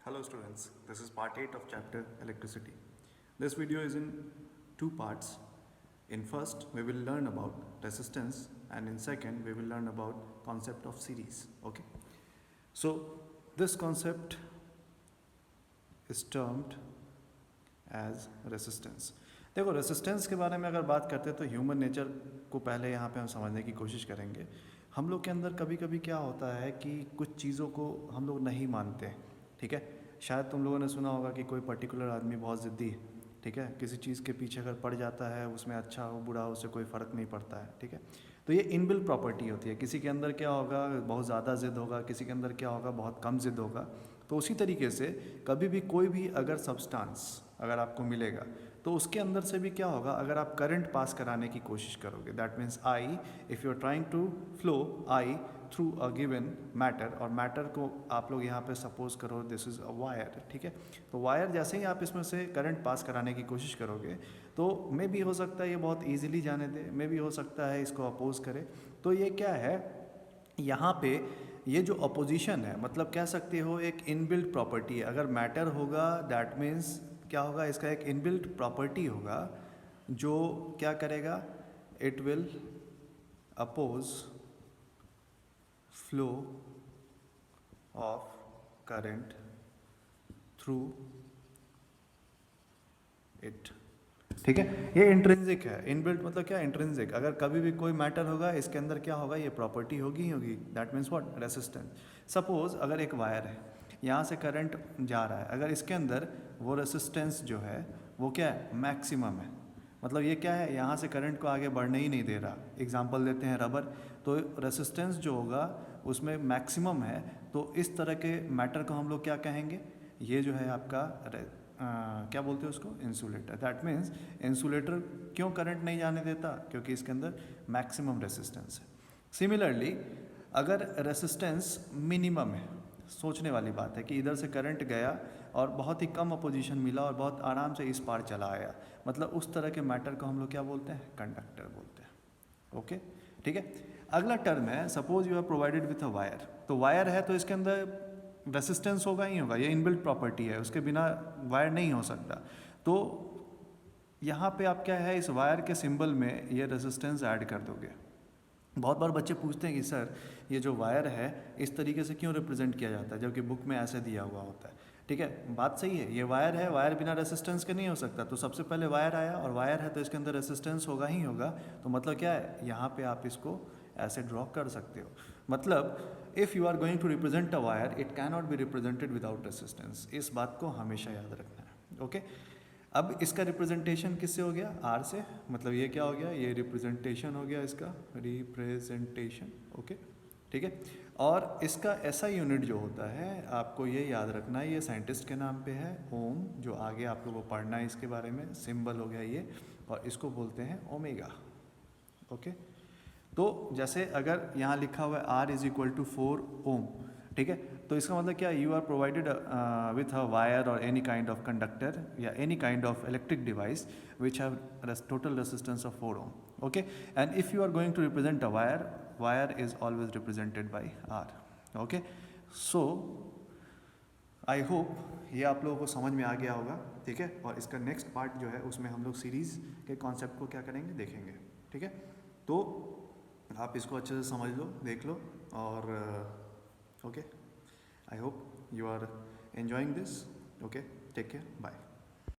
Hello students, this is part 8 of chapter electricity. This video is in two parts. In first we will learn about resistance and in second we will learn about concept of series. Okay. So this concept is termed as resistance. देखो resistance के बारे में अगर बात करते हैं तो human nature को पहले यहाँ पे हम समझने की कोशिश करेंगे. हम लोग के अंदर कभी कभी क्या होता है कि कुछ चीज़ों को हम लोग नहीं मानते. ठीक है, शायद तुम लोगों ने सुना होगा कि कोई पर्टिकुलर आदमी बहुत ज़िद्दी है. ठीक है, किसी चीज़ के पीछे अगर पड़ जाता है उसमें अच्छा हो बुरा हो उससे कोई फ़र्क नहीं पड़ता है. ठीक है, तो ये इनबिल्ट प्रॉपर्टी होती है. किसी के अंदर क्या होगा, बहुत ज़्यादा ज़िद होगा, किसी के अंदर क्या होगा, बहुत कम ज़िद होगा. तो उसी तरीके से कभी भी कोई भी अगर सब्सटेंस अगर आपको मिलेगा तो उसके अंदर से भी क्या होगा, अगर आप करंट पास कराने की कोशिश करोगे, that means I, if you are trying to flow I through a given matter, और मैटर को आप लोग यहाँ पे सपोज करो दिस इज़ अ वायर. ठीक है, तो वायर जैसे ही आप इसमें से करंट पास कराने की कोशिश करोगे तो मे भी हो सकता है ये बहुत ईजिली जाने दे, मे भी हो सकता है इसको अपोज करे. तो ये क्या है, यहाँ पे ये जो अपोजिशन है, मतलब कह सकते हो एक इनबिल्ट प्रॉपर्टी है. अगर मैटर होगा दैट मीन्स क्या होगा, इसका एक इनबिल्ट प्रॉपर्टी होगा जो क्या करेगा, it will oppose flow of current through it. ठीक है, ये इंट्रिंसिक है. इनबिल्ट मतलब क्या, इंट्रिंसिक. अगर कभी भी कोई मैटर होगा इसके अंदर क्या होगा, ये प्रॉपर्टी होगी होगी, that means what, resistance. Suppose अगर एक वायर है, यहाँ से करंट जा रहा है, अगर इसके अंदर वो रेसिस्टेंस जो है वो क्या है, मैक्सिमम है. मतलब ये क्या है, यहाँ से करंट को आगे बढ़ने ही नहीं दे रहा. एग्जाम्पल देते हैं रबर, तो रेसिस्टेंस जो होगा उसमें मैक्सिमम है. तो इस तरह के मैटर को हम लोग क्या कहेंगे, ये जो है आपका क्या बोलते हैं उसको, इंसुलेटर. दैट मीन्स इंसुलेटर क्यों करंट नहीं जाने देता, क्योंकि इसके अंदर मैक्सिमम रेसिस्टेंस है. सिमिलरली अगर रेसिस्टेंस मिनिमम है, सोचने वाली बात है कि इधर से करंट गया और बहुत ही कम अपोजिशन मिला और बहुत आराम से इस पार चला आया, मतलब उस तरह के मैटर को हम लोग क्या बोलते हैं, कंडक्टर बोलते हैं. ओके, ठीक है. अगला टर्म है, suppose you are provided with a wire. तो वायर है तो इसके अंदर रेसिस्टेंस होगा ही होगा, ये इनबिल्ट प्रॉपर्टी है, उसके बिना वायर नहीं हो सकता. तो यहाँ पे आप क्या है, इस वायर के सिंबल में ये रेसिस्टेंस ऐड कर दोगे. बहुत बार बच्चे पूछते हैं कि सर ये जो वायर है इस तरीके से क्यों रिप्रेजेंट किया जाता है जबकि बुक में ऐसे दिया हुआ होता है. ठीक है, बात सही है, ये वायर है, वायर बिना रेसिस्टेंस के नहीं हो सकता. तो सबसे पहले वायर आया और वायर है तो इसके अंदर रेसिस्टेंस होगा ही होगा. तो मतलब क्या है, यहाँ पे आप इसको ऐसे ड्रॉ कर सकते हो. मतलब if you are going to represent a wire it can not be represented without resistance. इस बात को हमेशा याद रखना है. ओके, अब इसका रिप्रेजेंटेशन किससे हो गया, आर से. मतलब ये क्या हो गया, ये रिप्रेजेंटेशन हो गया इसका, रिप्रेजेंटेशन. ओके, ठीक है. और इसका ऐसा यूनिट जो होता है आपको ये याद रखना है, ये साइंटिस्ट के नाम पे है, ओम. जो आगे आप लोगों को पढ़ना है इसके बारे में, सिंबल हो गया ये, और इसको बोलते हैं ओमेगा. ओके, तो जैसे अगर यहाँ लिखा हुआ है R is equal to 4 ohm. ठीक है, तो इसका मतलब क्या, you are provided with a wire और एनी काइंड ऑफ कंडक्टर या any kind of electric device which have total resistance of 4 ohm. Okay, and if you are going to represent a wire, wire is always represented by R. Okay, so I hope ये आप लोगों को समझ में आ गया होगा. ठीक है, और इसका नेक्स्ट पार्ट जो है उसमें हम लोग सीरीज़ के कॉन्सेप्ट को क्या करेंगे, देखेंगे. ठीक है, तो आप इसको अच्छे से समझ लो, देख लो, और okay, I hope you are enjoying this. Okay, take care, bye.